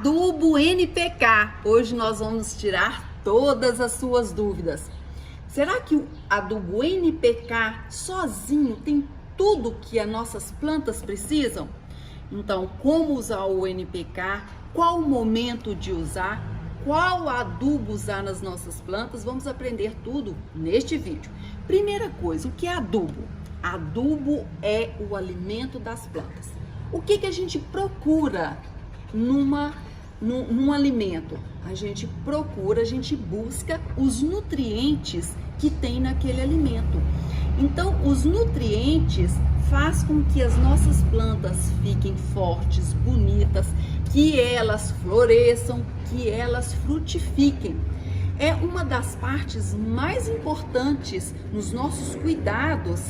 Adubo NPK. Hoje nós vamos tirar todas as suas dúvidas. Será que o adubo NPK sozinho tem tudo que as nossas plantas precisam? Então, como usar o NPK? Qual o momento de usar? Qual adubo usar nas nossas plantas? Vamos aprender tudo neste vídeo. Primeira coisa, o que é adubo? Adubo é o alimento das plantas. O que a gente procura num alimento? A gente busca os nutrientes que tem naquele alimento. Então, os nutrientes faz com que as nossas plantas fiquem fortes, bonitas, que elas floresçam, que elas frutifiquem. É uma das partes mais importantes nos nossos cuidados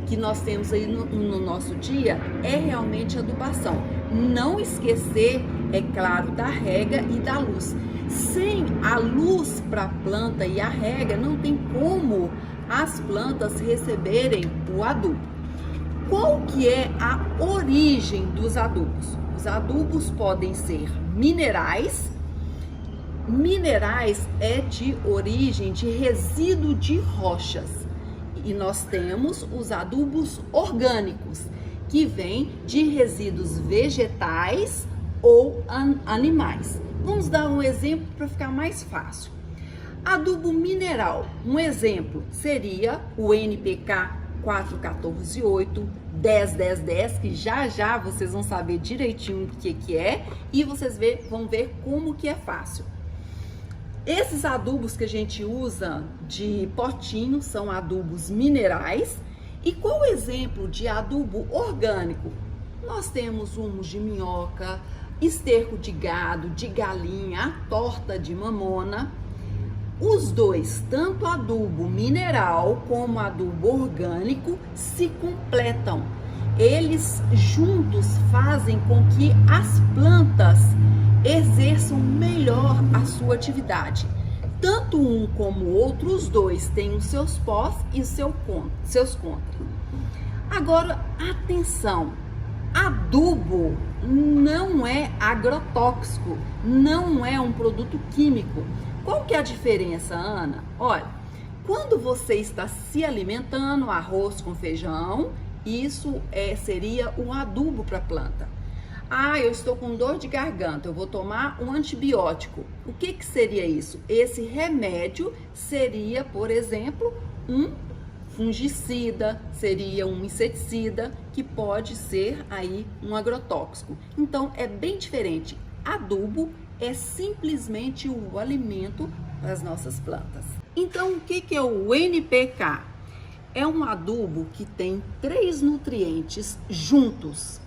que nós temos aí no nosso dia, é realmente a adubação. Não esquecer, é claro, da rega e da luz. Sem a luz para a planta e a rega, não tem como as plantas receberem o adubo. Qual que é a origem dos adubos? Os adubos podem ser minerais. Minerais é de origem de resíduo de rochas. E nós temos os adubos orgânicos, que vêm de resíduos vegetais ou animais. Vamos dar um exemplo para ficar mais fácil. Adubo mineral, um exemplo seria o NPK 4,14,8, 10,10,10, que já vocês vão saber direitinho o que é e vocês vão ver como que é fácil. Esses adubos que a gente usa de potinho são adubos minerais. E qual o exemplo de adubo orgânico? Nós temos humus de minhoca, esterco de gado, de galinha, a torta de mamona. Os dois, tanto adubo mineral como adubo orgânico, se completam. Eles juntos fazem com que as plantas exerçam melhor a sua atividade. Tanto um como o outro, os dois têm os seus pós e seus contras. Agora, atenção, adubo não é agrotóxico, não é um produto químico. Qual que é a diferença, Ana? Olha, quando você está se alimentando, arroz com feijão, isso seria um adubo para a planta. Ah, eu estou com dor de garganta, eu vou tomar um antibiótico. O que seria isso? Esse remédio seria, por exemplo, um fungicida, seria um inseticida, que pode ser aí um agrotóxico. Então, é bem diferente. Adubo é simplesmente o alimento para as nossas plantas. Então, o que é o NPK? É um adubo que tem 3 nutrientes juntos.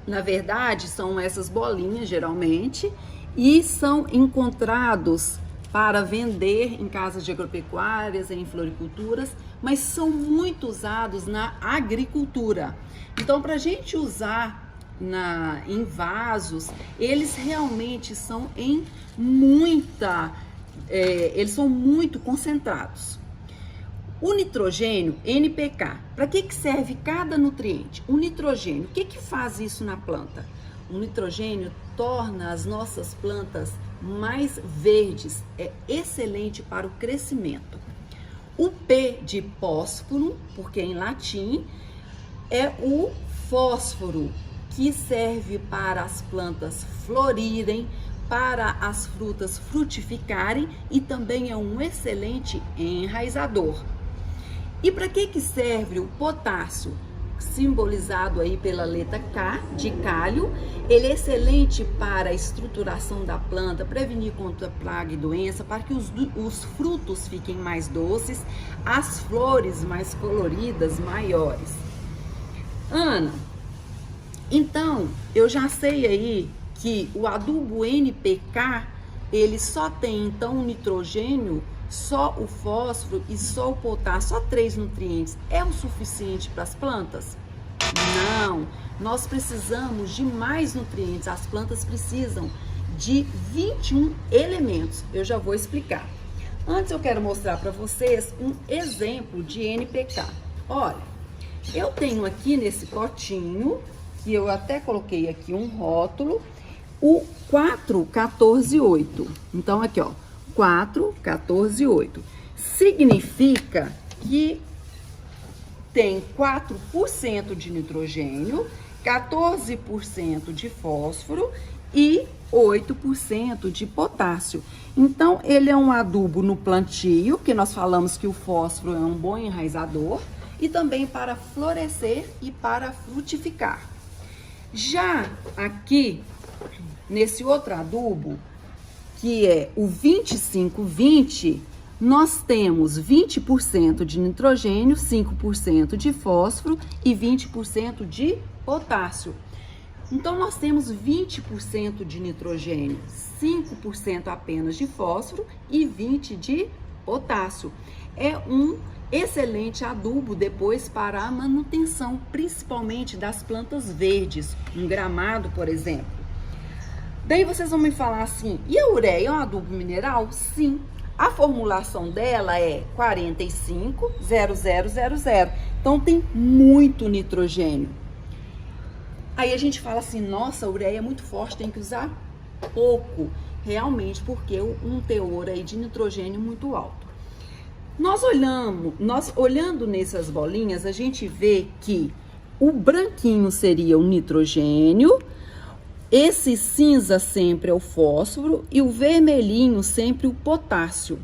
Na verdade, são essas bolinhas, geralmente, e são encontrados para vender em casas de agropecuárias, em floriculturas, mas são muito usados na agricultura. Então, para a gente usar em vasos, eles realmente são eles são muito concentrados. O nitrogênio, NPK, para que serve cada nutriente? O nitrogênio, o que faz isso na planta? O nitrogênio torna as nossas plantas mais verdes, é excelente para o crescimento. O P de fósforo, porque em latim, é o fósforo, que serve para as plantas florirem, para as frutas frutificarem e também é um excelente enraizador. E para que serve o potássio? Simbolizado aí pela letra K, de cálio. Ele é excelente para a estruturação da planta, prevenir contra praga e doença, para que os frutos fiquem mais doces, as flores mais coloridas, maiores. Ana, então, eu já sei aí que o adubo NPK, ele só tem então o nitrogênio, só o fósforo e só o potássio, só 3 nutrientes, é o suficiente para as plantas? Não, nós precisamos de mais nutrientes, as plantas precisam de 21 elementos, eu já vou explicar. Antes eu quero mostrar para vocês um exemplo de NPK. Olha, eu tenho aqui nesse potinho, que eu até coloquei aqui um rótulo, o 4, 14, 8. Então, aqui, ó, 4, 14, 8. Significa que tem 4% de nitrogênio, 14% de fósforo e 8% de potássio. Então, ele é um adubo no plantio, que nós falamos que o fósforo é um bom enraizador, e também para florescer e para frutificar. Já aqui, nesse outro adubo, que é o 25-20, nós temos 20% de nitrogênio, 5% de fósforo e 20% de potássio. Então, nós temos 20% de nitrogênio, 5% apenas de fósforo e 20% de potássio. É um excelente adubo depois para a manutenção, principalmente das plantas verdes, um gramado, por exemplo. Daí vocês vão me falar assim, e a ureia é um adubo mineral? Sim. A formulação dela é 45:00:00. Então, tem muito nitrogênio. Aí a gente fala assim, nossa, a ureia é muito forte, tem que usar pouco. Realmente, porque um teor aí de nitrogênio muito alto. Nós olhando nessas bolinhas, a gente vê que o branquinho seria o nitrogênio, esse cinza sempre é o fósforo e o vermelhinho sempre o potássio.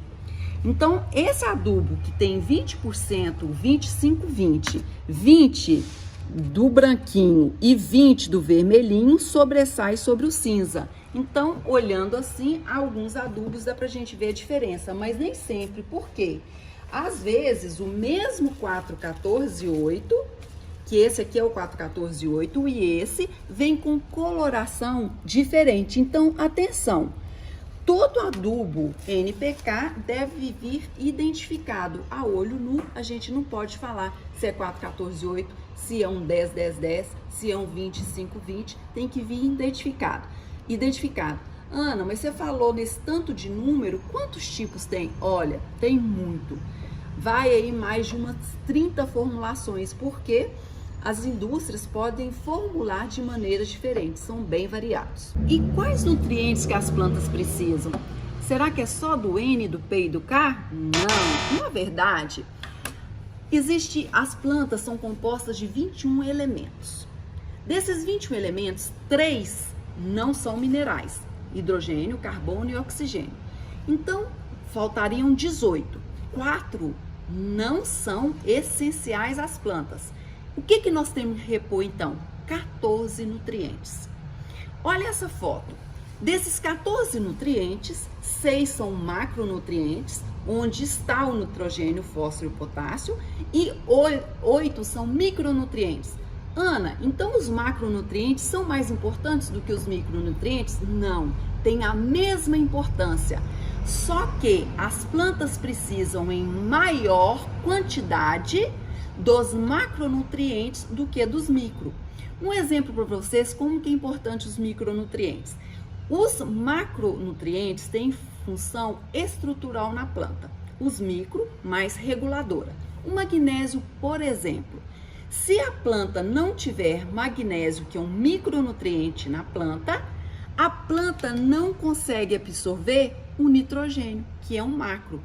Então, esse adubo que tem 20%, 25-20, 20 do branquinho e 20 do vermelhinho sobressai sobre o cinza. Então, olhando assim, alguns adubos dá pra gente ver a diferença, mas nem sempre. Por quê? Às vezes, o mesmo 4,14,8, que esse aqui é o 4,14,8, e esse vem com coloração diferente. Então, atenção! Todo adubo NPK deve vir identificado a olho nu. A gente não pode falar se é 4,14,8, se é um 10,10,10, se é um 25,20, tem que vir identificado. Ana, mas você falou nesse tanto de número, quantos tipos tem? Olha, tem muito. Vai aí mais de umas 30 formulações, porque as indústrias podem formular de maneiras diferentes, são bem variados. E quais nutrientes que as plantas precisam? Será que é só do N, do P e do K? Não, na verdade, as plantas são compostas de 21 elementos. Desses 21 elementos, 3 não são minerais, hidrogênio, carbono e oxigênio. Então, faltariam 18. 4 não são essenciais às plantas. O que nós temos que repor, então? 14 nutrientes. Olha essa foto. Desses 14 nutrientes, 6 são macronutrientes, onde está o nitrogênio, o fósforo e o potássio, e 8 são micronutrientes. Ana, então os macronutrientes são mais importantes do que os micronutrientes? Não, tem a mesma importância. Só que as plantas precisam em maior quantidade dos macronutrientes do que dos micro. Um exemplo para vocês como que é importante os micronutrientes. Os macronutrientes têm função estrutural na planta, os micro mais reguladora. O magnésio, por exemplo, se a planta não tiver magnésio, que é um micronutriente na planta, a planta não consegue absorver o nitrogênio, que é um macro.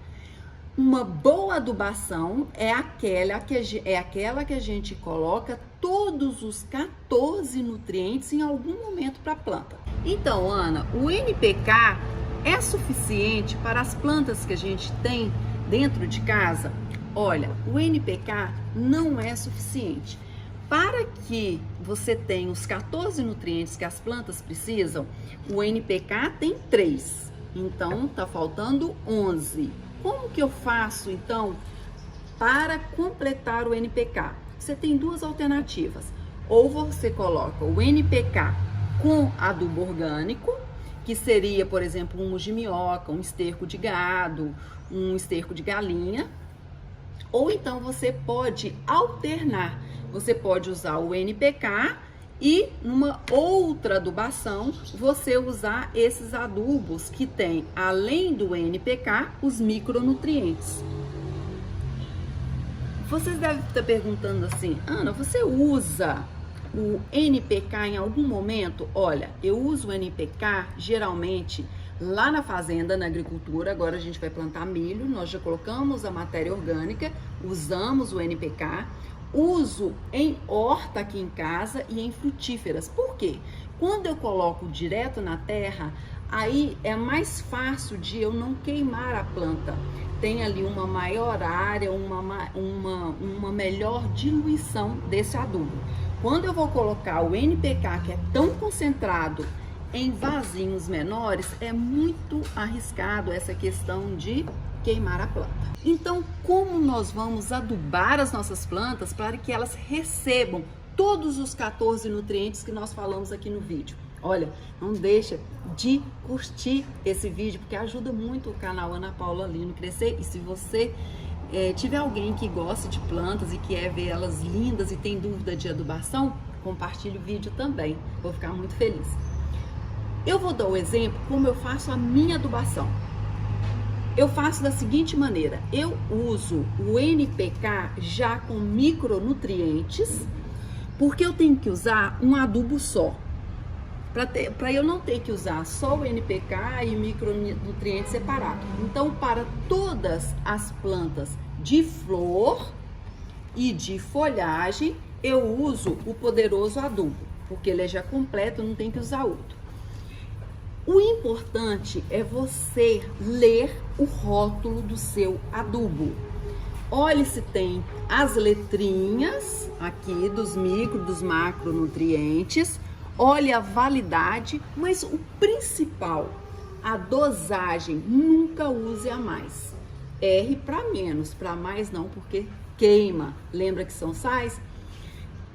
Uma boa adubação é aquela que a gente coloca todos os 14 nutrientes em algum momento para a planta. Então, Ana, o NPK é suficiente para as plantas que a gente tem dentro de casa? Olha, o NPK não é suficiente. Para que você tenha os 14 nutrientes que as plantas precisam, o NPK tem 3. Então, tá faltando 11. Como que eu faço, então, para completar o NPK? Você tem duas alternativas. Ou você coloca o NPK com adubo orgânico, que seria, por exemplo, um humus de minhoca, um esterco de gado, um esterco de galinha. Ou então você pode alternar. Você pode usar o NPK e numa outra adubação você usar esses adubos que tem, além do NPK, os micronutrientes. Vocês devem estar perguntando assim, Ana, você usa o NPK em algum momento? Olha, eu uso o NPK geralmente lá na fazenda, na agricultura. Agora a gente vai plantar milho, nós já colocamos a matéria orgânica, usamos o NPK. Uso em horta aqui em casa e em frutíferas. Por quê? Quando eu coloco direto na terra, aí é mais fácil de eu não queimar a planta. Tem ali uma maior área, uma melhor diluição desse adubo. Quando eu vou colocar o NPK, que é tão concentrado, em vasinhos menores, é muito arriscado essa questão de queimar a planta. Então, como nós vamos adubar as nossas plantas para que elas recebam todos os 14 nutrientes que nós falamos aqui no vídeo? Olha, não deixa de curtir esse vídeo, porque ajuda muito o canal Ana Paula Lino crescer. E se você tiver alguém que gosta de plantas e quer ver elas lindas e tem dúvida de adubação, compartilhe o vídeo também. Vou ficar muito feliz. Eu vou dar o exemplo como eu faço a minha adubação. Eu faço da seguinte maneira: eu uso o NPK já com micronutrientes, porque eu tenho que usar um adubo só. Para eu não ter que usar só o NPK e micronutrientes separados. Então, para todas as plantas de flor e de folhagem, eu uso o poderoso adubo, porque ele é já completo, não tem que usar outro. O importante é você ler o rótulo do seu adubo. Olhe se tem as letrinhas aqui dos dos macronutrientes. Olhe a validade, mas o principal, a dosagem, nunca use a mais. R para menos, para mais não, porque queima. Lembra que são sais?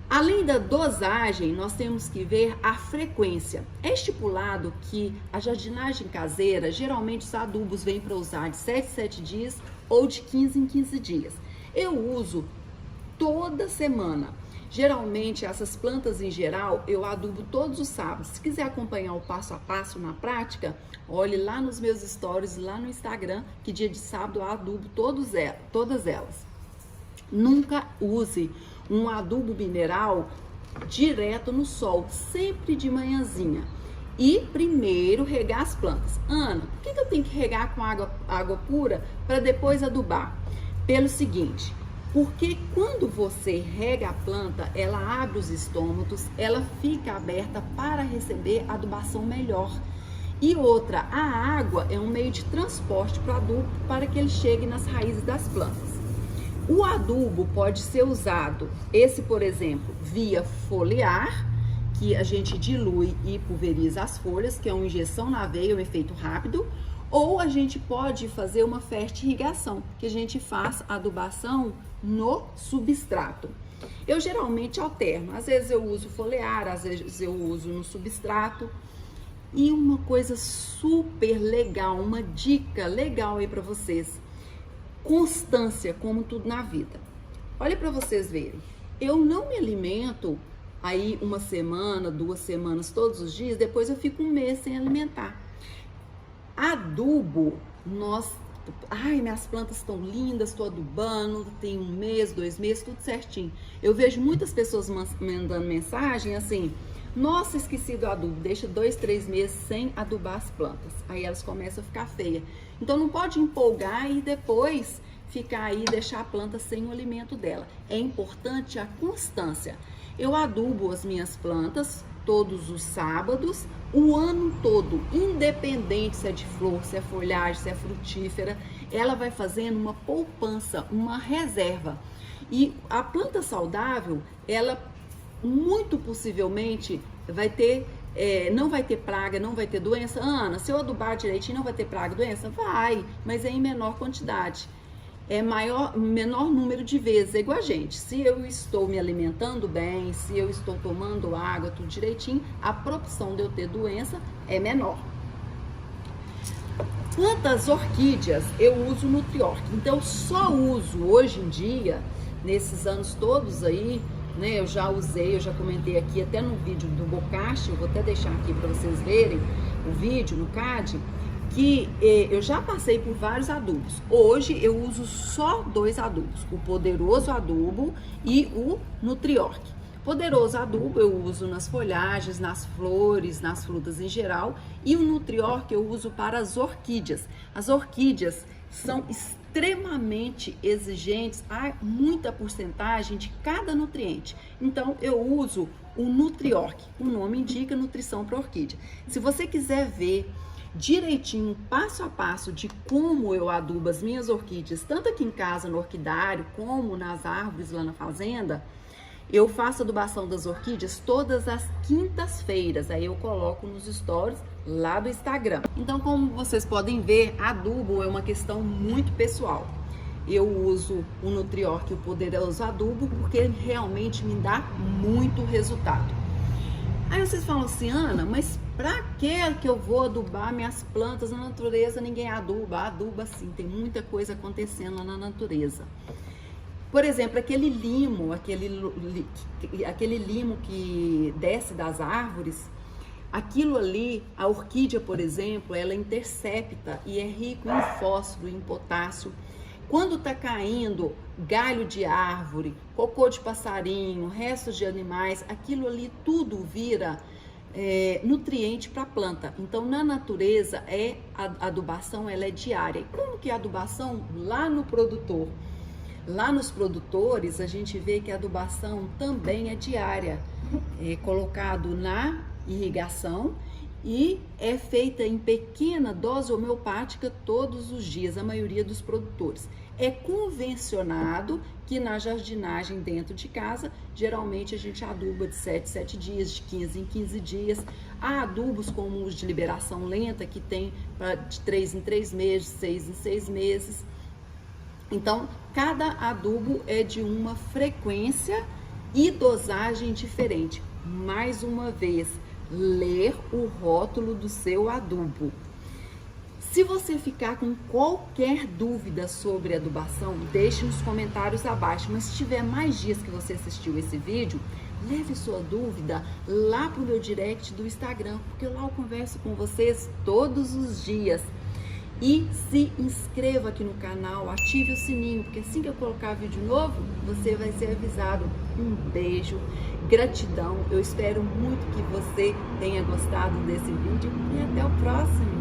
Além da dosagem, nós temos que ver a frequência. É estipulado que a jardinagem caseira, geralmente os adubos vêm para usar de 7 em 7 dias ou de 15 em 15 dias. Eu uso toda semana. Geralmente, essas plantas em geral, eu adubo todos os sábados. Se quiser acompanhar o passo a passo na prática, olhe lá nos meus stories, lá no Instagram, que dia de sábado eu adubo todas elas. Nunca use um adubo mineral direto no sol, sempre de manhãzinha. E primeiro regar as plantas. Ana, por que eu tenho que regar com água pura para depois adubar? Pelo seguinte, porque quando você rega a planta, ela abre os estômatos, ela fica aberta para receber adubação melhor. E outra, a água é um meio de transporte para o adubo para que ele chegue nas raízes das plantas. O adubo pode ser usado, esse por exemplo, via foliar, que a gente dilui e pulveriza as folhas, que é uma injeção na veia, um efeito rápido, ou a gente pode fazer uma fertirrigação, que a gente faz adubação no substrato. Eu geralmente alterno, às vezes eu uso foliar, às vezes eu uso no substrato. E uma coisa super legal, uma dica legal aí para vocês: constância, como tudo na vida. Olha para vocês verem, eu não me alimento aí uma semana, 2 semanas, todos os dias, depois eu fico um mês sem alimentar. Adubo, minhas plantas estão lindas, estou adubando, tem 1 mês, 2 meses, tudo certinho. Eu vejo muitas pessoas mandando mensagem assim: nossa, esqueci do adubo, deixa 2, 3 meses sem adubar as plantas. Aí elas começam a ficar feias. Então não pode empolgar e depois ficar aí, deixar a planta sem o alimento dela. É importante a constância. Eu adubo as minhas plantas todos os sábados, o ano todo, independente se é de flor, se é folhagem, se é frutífera, ela vai fazendo uma poupança, uma reserva. E a planta saudável, ela muito possivelmente vai ter, não vai ter praga, não vai ter doença. Ana, se eu adubar direitinho, não vai ter praga, doença? Vai, mas é em menor quantidade. É menor número de vezes, é igual a gente. Se eu estou me alimentando bem, se eu estou tomando água, tudo direitinho, a propensão de eu ter doença é menor. Plantas orquídeas, eu uso Nutriork. Então, só uso hoje em dia, nesses anos todos aí, né? Eu já usei, eu já comentei aqui até no vídeo do Bocashi, eu vou até deixar aqui para vocês verem o vídeo no CAD, que eu já passei por vários adubos. Hoje eu uso só 2 adubos, o poderoso adubo e o Nutriork. Poderoso adubo eu uso nas folhagens, nas flores, nas frutas em geral, e o Nutrior que eu uso para as orquídeas. As orquídeas são extremamente exigentes, há muita porcentagem de cada nutriente. Então eu uso o Nutrior, o nome indica nutrição para orquídea. Se você quiser ver direitinho, passo a passo de como eu adubo as minhas orquídeas, tanto aqui em casa no orquidário, como nas árvores lá na fazenda, eu faço adubação das orquídeas todas as quintas-feiras, aí eu coloco nos stories lá do Instagram. Então, como vocês podem ver, adubo é uma questão muito pessoal. Eu uso o Nutrior, o poderoso adubo, porque realmente me dá muito resultado. Aí vocês falam assim, Ana, mas pra que eu vou adubar minhas plantas na natureza? Ninguém aduba sim, tem muita coisa acontecendo lá na natureza. Por exemplo, aquele limo que desce das árvores, aquilo ali, a orquídea, por exemplo, ela intercepta e é rico em fósforo, em potássio. Quando está caindo galho de árvore, cocô de passarinho, restos de animais, aquilo ali tudo vira nutriente para a planta. Então, na natureza, a adubação ela é diária. E como que é a adubação lá no produtor? Lá nos produtores, a gente vê que a adubação também é diária. É colocado na irrigação e é feita em pequena dose homeopática todos os dias, a maioria dos produtores. É convencionado que na jardinagem dentro de casa, geralmente a gente aduba de 7 em 7 dias, de 15 em 15 dias. Há adubos como os de liberação lenta, que tem de 3 em 3 meses, 6 em 6 meses. Então, cada adubo é de uma frequência e dosagem diferente. Mais uma vez, ler o rótulo do seu adubo. Se você ficar com qualquer dúvida sobre adubação, deixe nos comentários abaixo. Mas se tiver mais dias que você assistiu esse vídeo, leve sua dúvida lá pro meu direct do Instagram, porque lá eu converso com vocês todos os dias. E se inscreva aqui no canal, ative o sininho, porque assim que eu colocar vídeo novo, você vai ser avisado. Um beijo, gratidão, eu espero muito que você tenha gostado desse vídeo e até o próximo.